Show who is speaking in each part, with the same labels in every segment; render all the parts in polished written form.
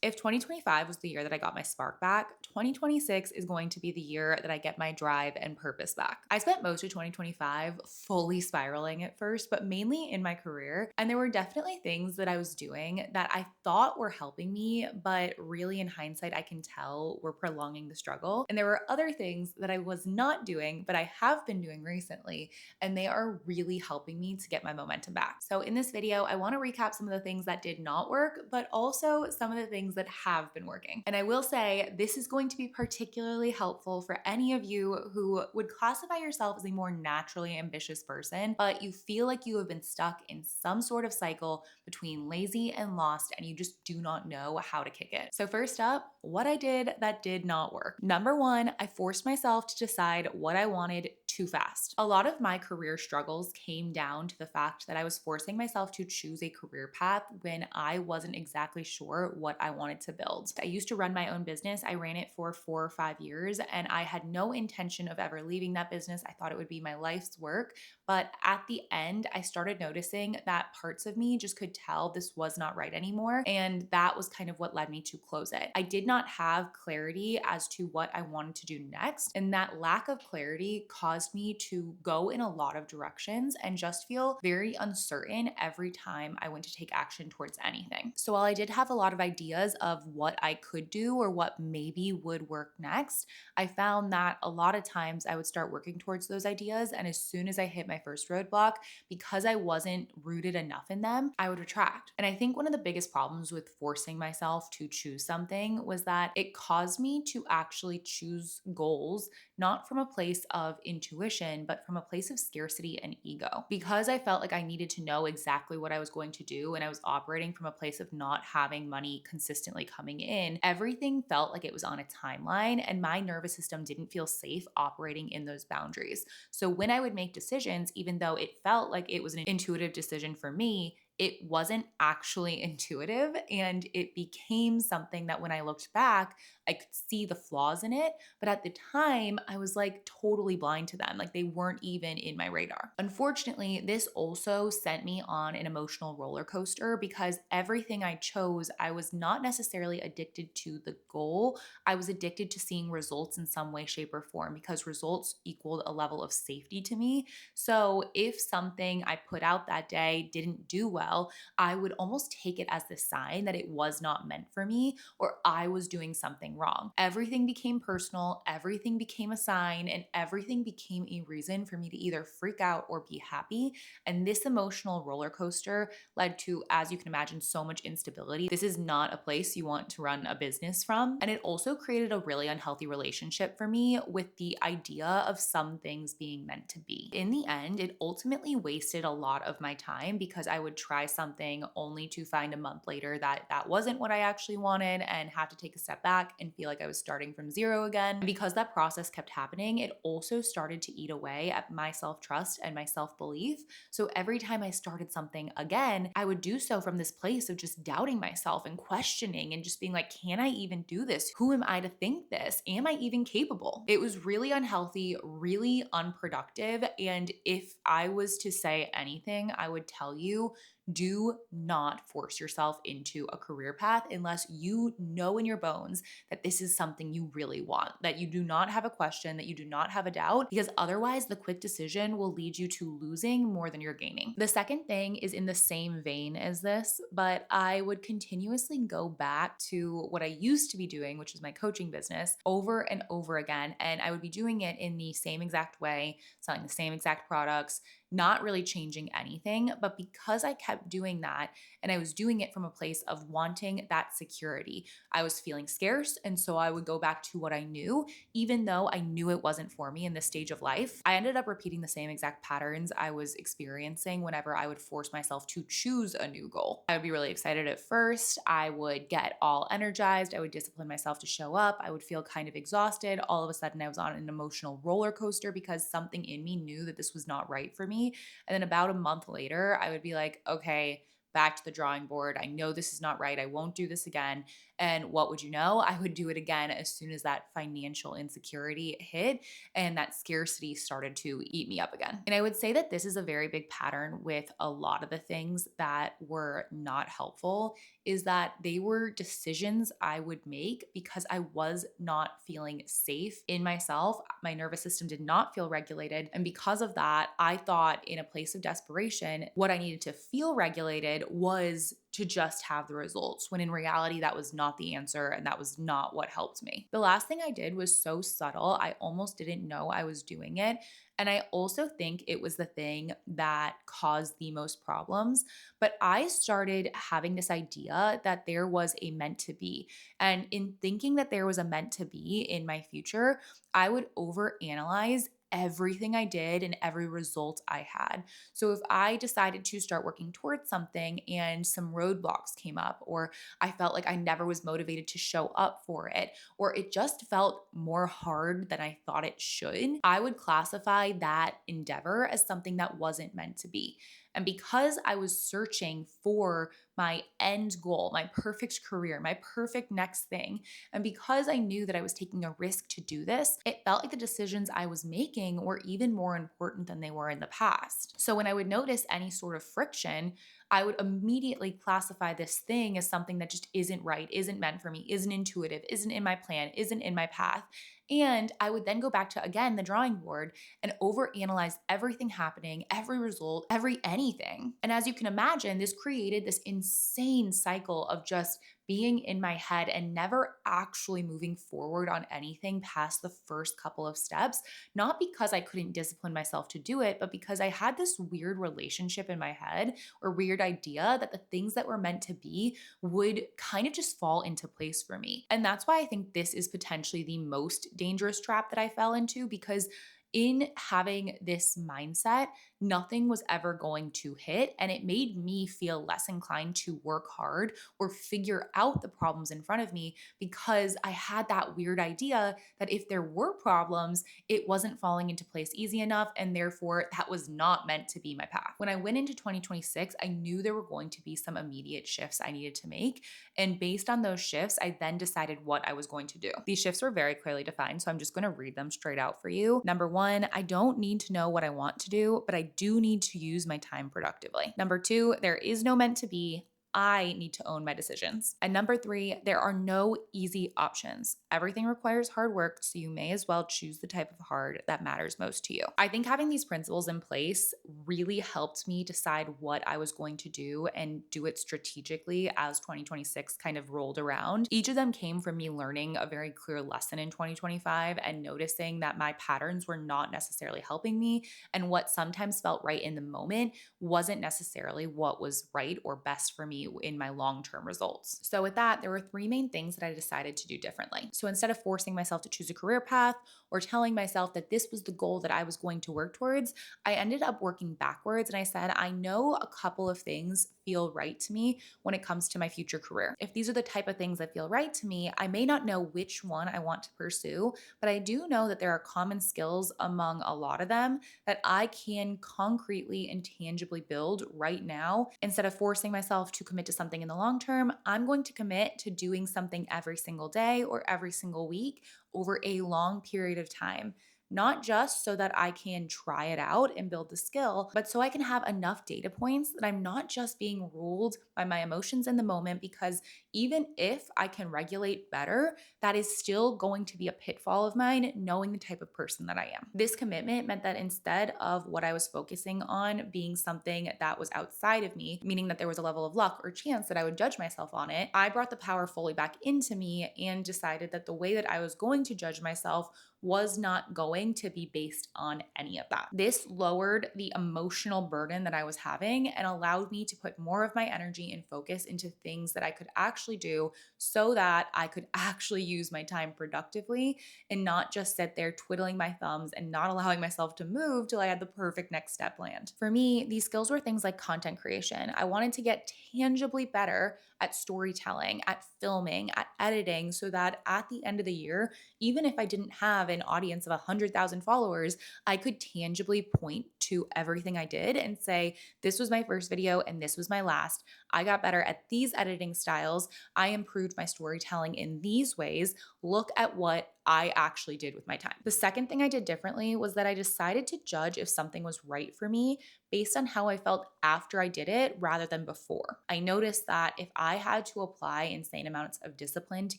Speaker 1: If 2025 was the year that I got my spark back, 2026 is going to be the year that I get my drive and purpose back. I spent most of 2025 fully spiraling at first, but mainly in my career. And there were definitely things that I was doing that I thought were helping me, but really in hindsight, I can tell were prolonging the struggle. And there were other things that I was not doing, but I have been doing recently, and they are really helping me to get my momentum back. So in this video, I want to recap some of the things that did not work, but also some of the things that have been working. And I will say this is going to be particularly helpful for any of you who would classify yourself as a more naturally ambitious person, but you feel like you have been stuck in some sort of cycle between lazy and lost, and you just do not know how to kick it. So first up, what I did that did not work. Number one, I forced myself to decide what I wanted too fast. A lot of my career struggles came down to the fact that I was forcing myself to choose a career path when I wasn't exactly sure what I wanted to build. I used to run my own business. I ran it for 4 or 5 years, and I had no intention of ever leaving that business. I thought it would be my life's work. But at the end, I started noticing that parts of me just could tell this was not right anymore. And that was kind of what led me to close it. I did not have clarity as to what I wanted to do next. And that lack of clarity caused me to go in a lot of directions and just feel very uncertain every time I went to take action towards anything. So while I did have a lot of ideas of what I could do or what maybe would work next, I found that a lot of times I would start working towards those ideas. And as soon as I hit my first roadblock, because I wasn't rooted enough in them, I would retract. And I think one of the biggest problems with forcing myself to choose something was that it caused me to actually choose goals, not from a place of intuition, but from a place of scarcity and ego. Because I felt like I needed to know exactly what I was going to do, and I was operating from a place of not having money consistently coming in, everything felt like it was on a timeline, and my nervous system didn't feel safe operating in those boundaries. So when I would make decisions, even though it felt like it was an intuitive decision for me, it wasn't actually intuitive, and it became something that when I looked back, I could see the flaws in it. But at the time, I was like totally blind to them. Like they weren't even in my radar. Unfortunately, this also sent me on an emotional roller coaster because everything I chose, I was not necessarily addicted to the goal. I was addicted to seeing results in some way, shape, or form because results equaled a level of safety to me. So if something I put out that day didn't do well, I would almost take it as the sign that it was not meant for me or I was doing something wrong. Everything became personal, everything became a sign, and everything became a reason for me to either freak out or be happy. And this emotional roller coaster led to, as you can imagine, so much instability. This is not a place you want to run a business from. And it also created a really unhealthy relationship for me with the idea of some things being meant to be. In the end, it ultimately wasted a lot of my time because I would try something only to find a month later that that wasn't what I actually wanted and have to take a step back and feel like I was starting from zero again. And because that process kept happening, it also started to eat away at my self-trust and my self-belief. So every time I started something again, I would do so from this place of just doubting myself and questioning and just being like, can I even do this? Who am I to think this? Am I even capable? It was really unhealthy, really unproductive. And if I was to say anything, I would tell you, do not force yourself into a career path unless you know in your bones that this is something you really want, that you do not have a question, that you do not have a doubt, because otherwise the quick decision will lead you to losing more than you're gaining. The second thing is in the same vein as this, but I would continuously go back to what I used to be doing, which is my coaching business, over and over again. And I would be doing it in the same exact way, selling the same exact products, not really changing anything. But because I kept doing that and I was doing it from a place of wanting that security, I was feeling scarce. And so I would go back to what I knew, even though I knew it wasn't for me in this stage of life. I ended up repeating the same exact patterns I was experiencing whenever I would force myself to choose a new goal. I would be really excited at first. I would get all energized. I would discipline myself to show up. I would feel kind of exhausted. All of a sudden, I was on an emotional roller coaster because something in me knew that this was not right for me. And then about a month later, I would be like, okay, back to the drawing board. I know this is not right. I won't do this again. And what would you know? I would do it again as soon as that financial insecurity hit and that scarcity started to eat me up again. And I would say that this is a very big pattern with a lot of the things that were not helpful, is that they were decisions I would make because I was not feeling safe in myself. My nervous system did not feel regulated. And because of that, I thought in a place of desperation, what I needed to feel regulated was to just have the results, when in reality, that was not the answer and that was not what helped me. The last thing I did was so subtle, I almost didn't know I was doing it. And I also think it was the thing that caused the most problems. But I started having this idea that there was a meant to be. And in thinking that there was a meant to be in my future, I would overanalyze everything I did and every result I had. So if I decided to start working towards something and some roadblocks came up, or I felt like I never was motivated to show up for it, or it just felt more hard than I thought it should, I would classify that endeavor as something that wasn't meant to be. And because I was searching for my end goal, my perfect career, my perfect next thing, and because I knew that I was taking a risk to do this, it felt like the decisions I was making were even more important than they were in the past. So when I would notice any sort of friction, I would immediately classify this thing as something that just isn't right, isn't meant for me, isn't intuitive, isn't in my plan, isn't in my path. And I would then go back to, again, the drawing board and overanalyze everything happening, every result, every anything. And as you can imagine, this created this insane cycle of just being in my head and never actually moving forward on anything past the first couple of steps, not because I couldn't discipline myself to do it, but because I had this weird relationship in my head or weird idea that the things that were meant to be would kind of just fall into place for me. And that's why I think this is potentially the most dangerous trap that I fell into, because in having this mindset, nothing was ever going to hit. And it made me feel less inclined to work hard or figure out the problems in front of me, because I had that weird idea that if there were problems, it wasn't falling into place easy enough. And therefore, that was not meant to be my path. When I went into 2026, I knew there were going to be some immediate shifts I needed to make. And based on those shifts, I then decided what I was going to do. These shifts were very clearly defined, so I'm just going to read them straight out for you. Number one, I don't need to know what I want to do, but I do need to use my time productively. Number two, there is no meant to be. I need to own my decisions. And number three, there are no easy options. Everything requires hard work, so you may as well choose the type of hard that matters most to you. I think having these principles in place really helped me decide what I was going to do and do it strategically as 2026 kind of rolled around. Each of them came from me learning a very clear lesson in 2025 and noticing that my patterns were not necessarily helping me, and what sometimes felt right in the moment wasn't necessarily what was right or best for me in my long-term results. So with that, there were three main things that I decided to do differently. So instead of forcing myself to choose a career path or telling myself that this was the goal that I was going to work towards, I ended up working backwards, and I said, I know a couple of things feel right to me when it comes to my future career. If these are the type of things that feel right to me, I may not know which one I want to pursue, but I do know that there are common skills among a lot of them that I can concretely and tangibly build right now. Instead of forcing myself to commit to something in the long term, I'm going to commit to doing something every single day or every single week over a long period of time. Not just so that I can try it out and build the skill, but so I can have enough data points that I'm not just being ruled by my emotions in the moment, because even if I can regulate better, that is still going to be a pitfall of mine, knowing the type of person that I am. This commitment meant that instead of what I was focusing on being something that was outside of me, meaning that there was a level of luck or chance that I would judge myself on it, I brought the power fully back into me and decided that the way that I was going to judge myself was not going to be based on any of that. This lowered the emotional burden that I was having and allowed me to put more of my energy and focus into things that I could actually do, so that I could actually use my time productively and not just sit there twiddling my thumbs and not allowing myself to move till I had the perfect next step planned. For me, these skills were things like content creation. I wanted to get tangibly better at storytelling, at filming, at editing, so that at the end of the year, even if I didn't have an audience of 100,000 followers, I could tangibly point to everything I did and say, this was my first video and this was my last. I got better at these editing styles. I improved my storytelling in these ways. Look at what I actually did with my time. The second thing I did differently was that I decided to judge if something was right for me based on how I felt after I did it rather than before. I noticed that if I had to apply insane amounts of discipline to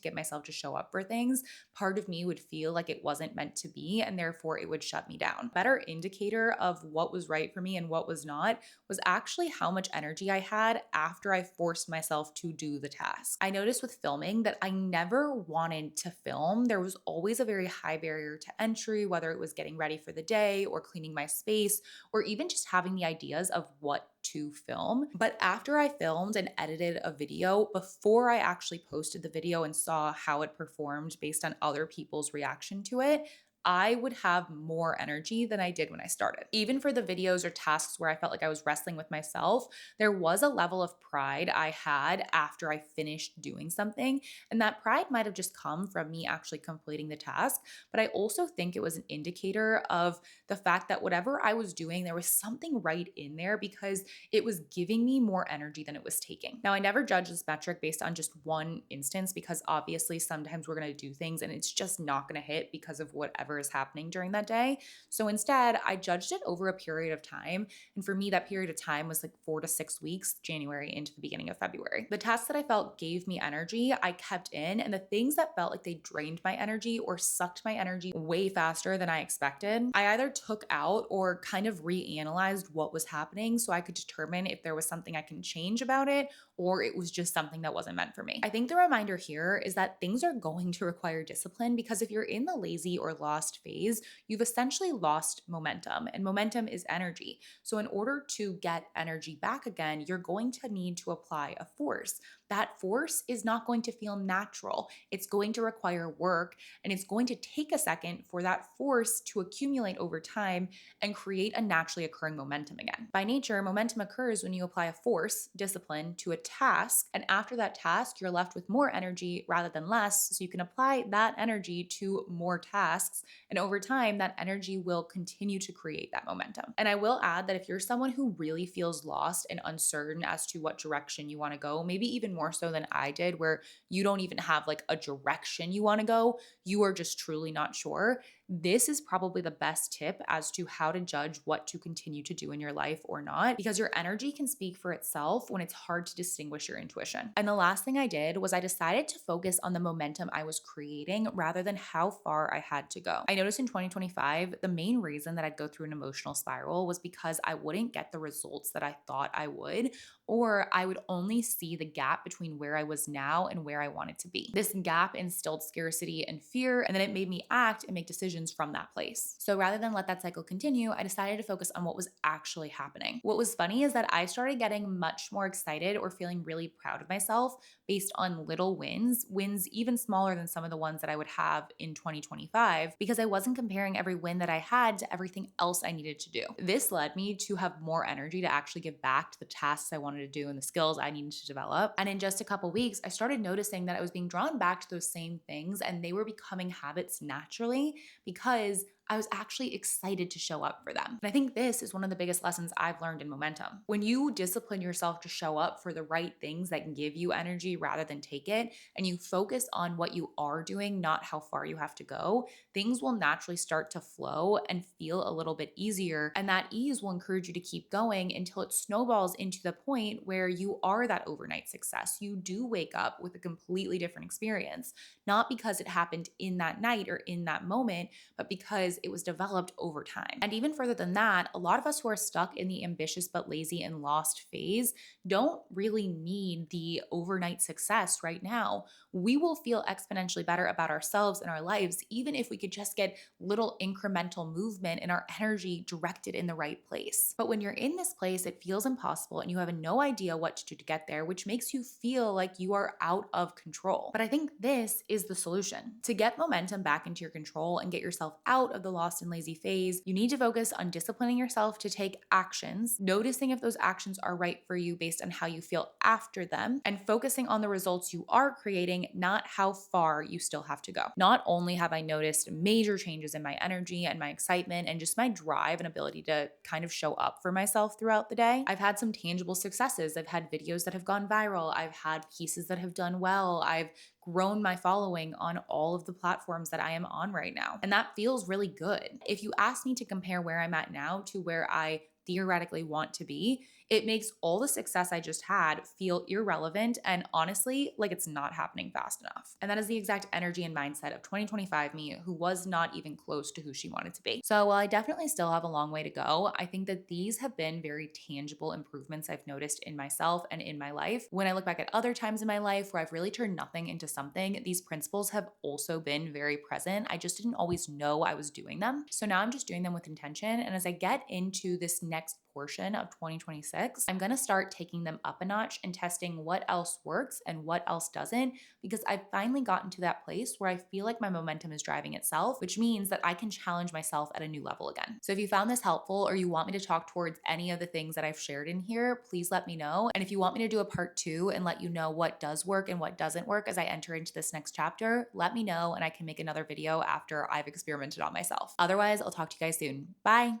Speaker 1: get myself to show up for things, part of me would feel like it wasn't meant to be, and therefore it would shut me down. A better indicator of what was right for me and what was not was actually how much energy I had after I forced myself to do the task. I noticed with filming that I never wanted to film. There was always a very high barrier to entry, whether it was getting ready for the day or cleaning my space or even just having the ideas of what to film. But after I filmed and edited a video, before I actually posted the video and saw how it performed based on other people's reaction to it, I would have more energy than I did when I started. Even for the videos or tasks where I felt like I was wrestling with myself, there was a level of pride I had after I finished doing something. And that pride might have just come from me actually completing the task. But I also think it was an indicator of the fact that whatever I was doing, there was something right in there because it was giving me more energy than it was taking. Now, I never judge this metric based on just one instance because obviously sometimes we're going to do things and it's just not going to hit because of whatever is happening during that day. So instead, I judged it over a period of time. And for me, that period of time was like 4 to 6 weeks, January into the beginning of February. The tasks that I felt gave me energy, I kept in, and the things that felt like they drained my energy or sucked my energy way faster than I expected, I either took out or kind of reanalyzed what was happening so I could determine if there was something I can change about it or it was just something that wasn't meant for me. I think the reminder here is that things are going to require discipline because if you're in the lazy or lost phase, you've essentially lost momentum, and momentum is energy. So in order to get energy back again, you're going to need to apply a force. That force is not going to feel natural. It's going to require work, and it's going to take a second for that force to accumulate over time and create a naturally occurring momentum again. By nature, momentum occurs when you apply a force, discipline, to a task, and after that task, you're left with more energy rather than less, so you can apply that energy to more tasks, and over time, that energy will continue to create that momentum. And I will add that if you're someone who really feels lost and uncertain as to what direction you want to go, maybe even more so than I did, where you don't even have like a direction you want to go, you are just truly not sure, this is probably the best tip as to how to judge what to continue to do in your life or not, because your energy can speak for itself when it's hard to distinguish your intuition. And the last thing I did was I decided to focus on the momentum I was creating rather than how far I had to go. I noticed in 2025, the main reason that I'd go through an emotional spiral was because I wouldn't get the results that I thought I would, or I would only see the gap between where I was now and where I wanted to be. This gap instilled scarcity and fear, and then it made me act and make decisions from that place. So rather than let that cycle continue, I decided to focus on what was actually happening. What was funny is that I started getting much more excited or feeling really proud of myself based on little wins even smaller than some of the ones that I would have in 2025, because I wasn't comparing every win that I had to everything else I needed to do. This led me to have more energy to actually give back to the tasks I wanted to do and the skills I needed to develop. And in just a couple weeks, I started noticing that I was being drawn back to those same things and they were becoming habits naturally because I was actually excited to show up for them. And I think this is one of the biggest lessons I've learned in momentum. When you discipline yourself to show up for the right things that can give you energy rather than take it, and you focus on what you are doing, not how far you have to go, things will naturally start to flow and feel a little bit easier. And that ease will encourage you to keep going until it snowballs into the point where you are that overnight success. You do wake up with a completely different experience, not because it happened in that night or in that moment, but because it was developed over time. And even further than that, a lot of us who are stuck in the ambitious but lazy and lost phase don't really need the overnight success right now. We will feel exponentially better about ourselves and our lives, even if we could just get little incremental movement and our energy directed in the right place. But when you're in this place, it feels impossible and you have no idea what to do to get there, which makes you feel like you are out of control. But I think this is the solution. To get momentum back into your control and get yourself out of the the lost and lazy phase. You need to focus on disciplining yourself to take actions, noticing if those actions are right for you based on how you feel after them, and focusing on the results you are creating, not how far you still have to go. Not only have I noticed major changes in my energy and my excitement and just my drive and ability to kind of show up for myself throughout the day, I've had some tangible successes. I've had videos that have gone viral. I've had pieces that have done well. I've grown my following on all of the platforms that I am on right now. And that feels really good. If you ask me to compare where I'm at now to where I theoretically want to be, it makes all the success I just had feel irrelevant and honestly, like it's not happening fast enough. And that is the exact energy and mindset of 2025 me, who was not even close to who she wanted to be. So while I definitely still have a long way to go, I think that these have been very tangible improvements I've noticed in myself and in my life. When I look back at other times in my life where I've really turned nothing into something, these principles have also been very present. I just didn't always know I was doing them. So now I'm just doing them with intention. And as I get into this next portion of 2026, I'm going to start taking them up a notch and testing what else works and what else doesn't, because I've finally gotten to that place where I feel like my momentum is driving itself, which means that I can challenge myself at a new level again. So if you found this helpful or you want me to talk towards any of the things that I've shared in here, please let me know. And if you want me to do a part 2 and let you know what does work and what doesn't work as I enter into this next chapter, let me know and I can make another video after I've experimented on myself. Otherwise, I'll talk to you guys soon. Bye.